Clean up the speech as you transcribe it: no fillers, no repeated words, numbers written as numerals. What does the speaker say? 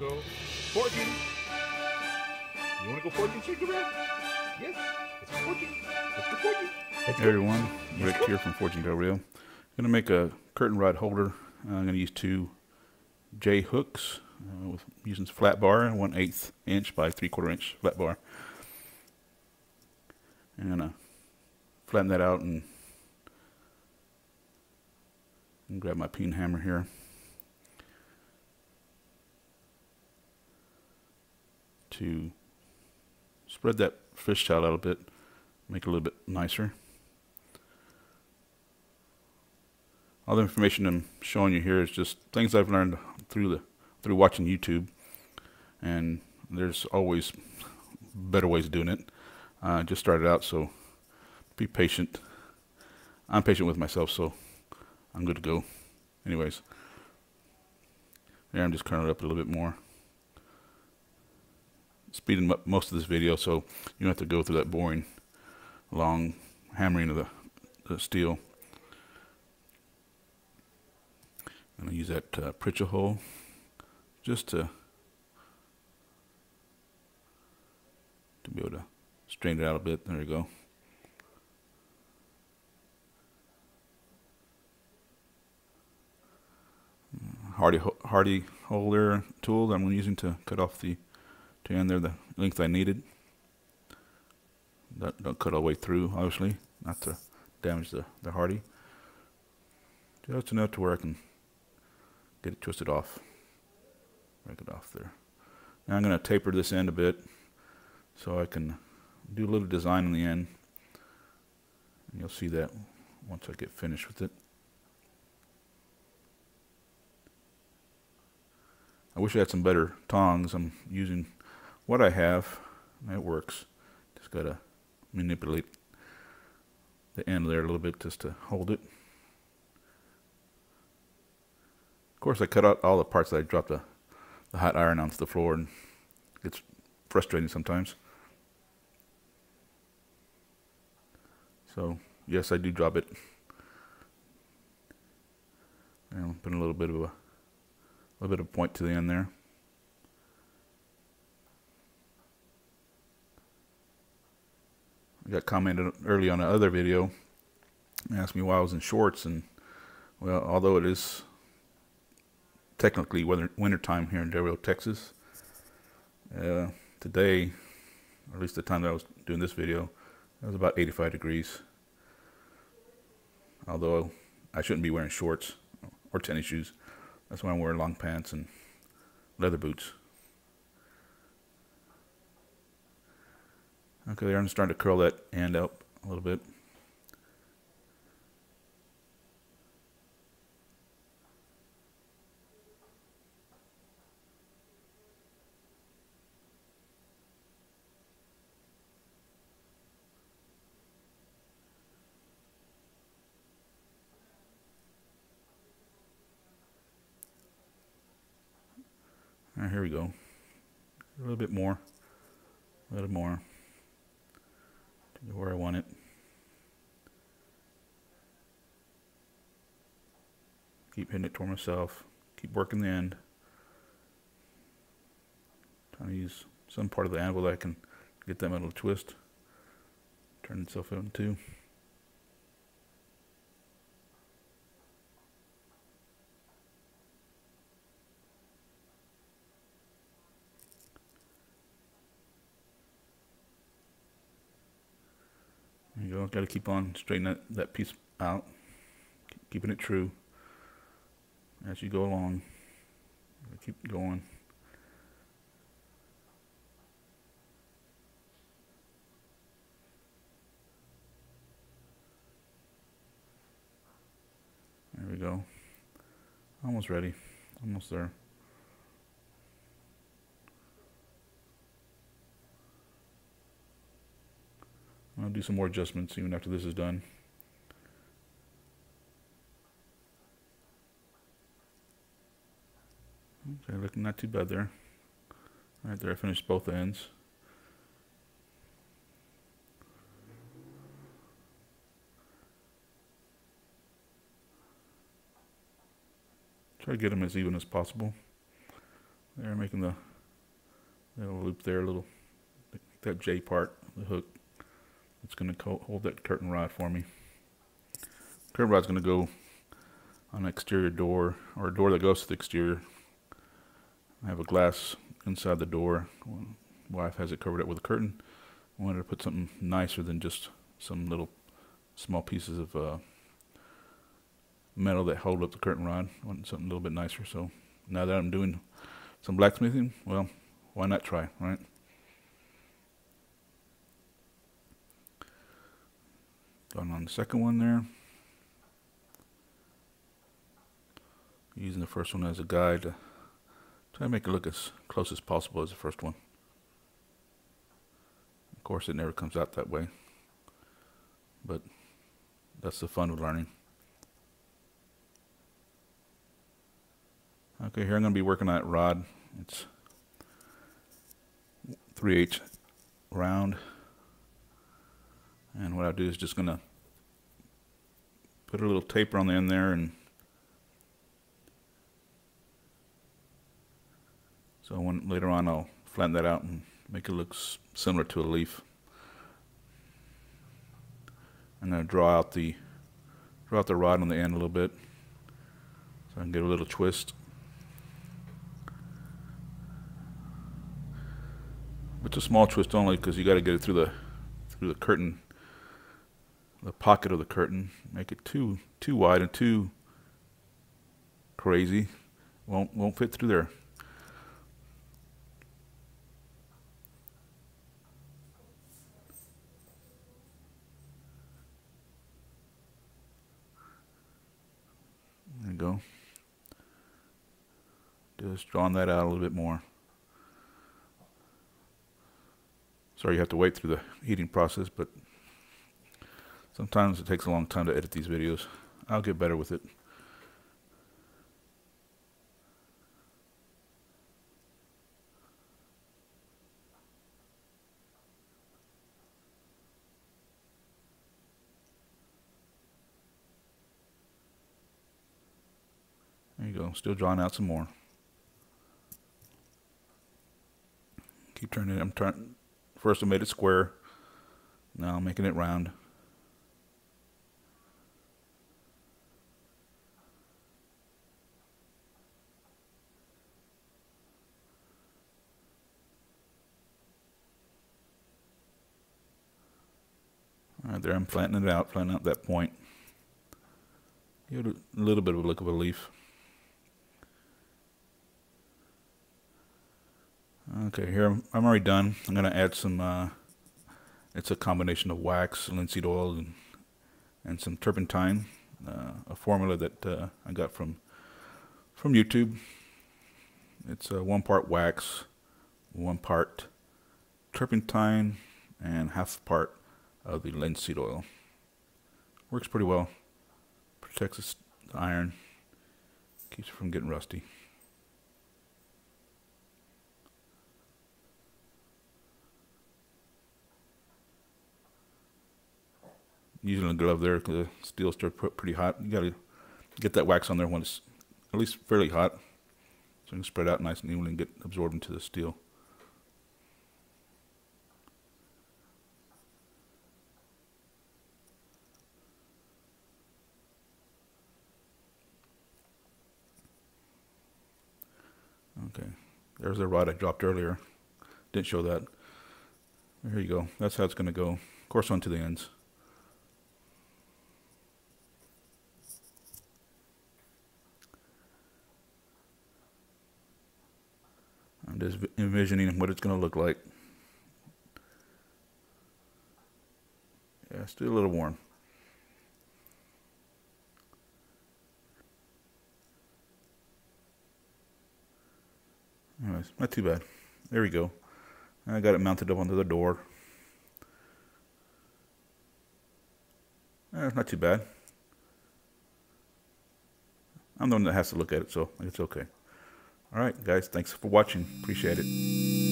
Go forging. You want to go forging, Shaker Bear? Yes. Let's go forging. Let's go forging. Hey everyone, Rick here from Forging Del Rio. I'm going to make a curtain rod holder. I'm going to use two J hooks with using flat bar, 1/8 inch by 3/4 inch flat bar. I'm going to flatten that out and grab my peen hammer here. To spread that fish tail out a bit, make it a little bit nicer. All the information I'm showing you here is just things I've learned through watching YouTube, and there's always better ways of doing it. Just started out, so be patient. I'm patient with myself, so I'm good to go. Anyways, there I'm just curling it up a little bit more. Speeding up most of this video so you don't have to go through that boring long hammering of the steel. I'm going to use that Pritchett hole just to be able to straighten it out a bit. There you go. Hardy holder tool that I'm using to cut off the end there, the length I needed. Don't cut all the way through, obviously, not to damage the Hardy. Just enough to where I can get it twisted off. Break it off there. Now I'm going to taper this end a bit so I can do a little design on the end. And you'll see that once I get finished with it. I wish I had some better tongs. I'm using what I have, and it works. Just got to manipulate the end there a little bit just to hold it. Of course, I cut out all the parts that I dropped the hot iron onto the floor, and it's frustrating sometimes. So, yes, I do drop it. And put a little bit of point to the end there. I got commented early on another video, asked me why I was in shorts, and well, although it is technically winter time here in Del Rio, Texas, today, or at least the time that I was doing this video, it was about 85 degrees. Although I shouldn't be wearing shorts or tennis shoes. That's why I'm wearing long pants and leather boots. Okay, there I'm starting to curl that end up a little bit. All right, here we go. A little bit more. A little more. To where I want it. Keep hitting it toward myself. Keep working the end. Trying to use some part of the anvil that I can get that metal to twist. Turn itself into. There you go. Got to keep on straightening that piece out, keeping it true as you go along. Keep going. There we go. Almost ready. Almost there. I'll do some more adjustments even after this is done. Okay, looking not too bad there. Right there, I finished both ends. Try to get them as even as possible. There, making the little loop there, that J part, the hook. It's going to hold that curtain rod for me. Curtain rod's going to go on an exterior door, or a door that goes to the exterior. I have a glass inside the door. Wife has it covered up with a curtain. I wanted to put something nicer than just some little small pieces of metal that hold up the curtain rod. I wanted something a little bit nicer. So now that I'm doing some blacksmithing, well, why not try, right? Going on the second one there. Using the first one as a guide to try to make it look as close as possible as the first one. Of course, it never comes out that way, but that's the fun of learning. Okay, here I'm going to be working on that rod. It's 3/8 round, and what I'll do is just going to put a little taper on the end there, and so later on I'll flatten that out and make it look similar to a leaf. I'm going to draw out the rod on the end a little bit so I can get a little twist. It's a small twist only because you got to get it through the curtain, the pocket of the curtain. Make it too wide and too crazy. Won't fit through there. There you go. Just drawing that out a little bit more. Sorry you have to wait through the heating process, but sometimes it takes a long time to edit these videos. I'll get better with it. There you go. Still drawing out some more. Keep turning it. First I made it square. Now I'm making it round. Alright, there I'm flattening it out, flattening out that point. Give it a little bit of a look of a leaf. Okay, here I'm already done. I'm going to add some, it's a combination of wax, linseed oil, and some turpentine, a formula that I got from YouTube. It's 1 part wax, 1 part turpentine, and half part of the linseed oil. Works pretty well. Protects the iron, keeps it from getting rusty. Using a glove there because the steel's still pretty hot. You got to get that wax on there when it's at least fairly hot, so you can spread out nice and evenly and get absorbed into the steel. Okay, there's the rod I dropped earlier. Didn't show that. There you go. That's how it's going to go. Of course, onto the ends. I'm just envisioning what it's going to look like. Yeah, still a little warm. Anyways, not too bad. There we go. I got it mounted up onto the door. Not too bad. I'm the one that has to look at it, so it's okay. Alright guys, thanks for watching. Appreciate it.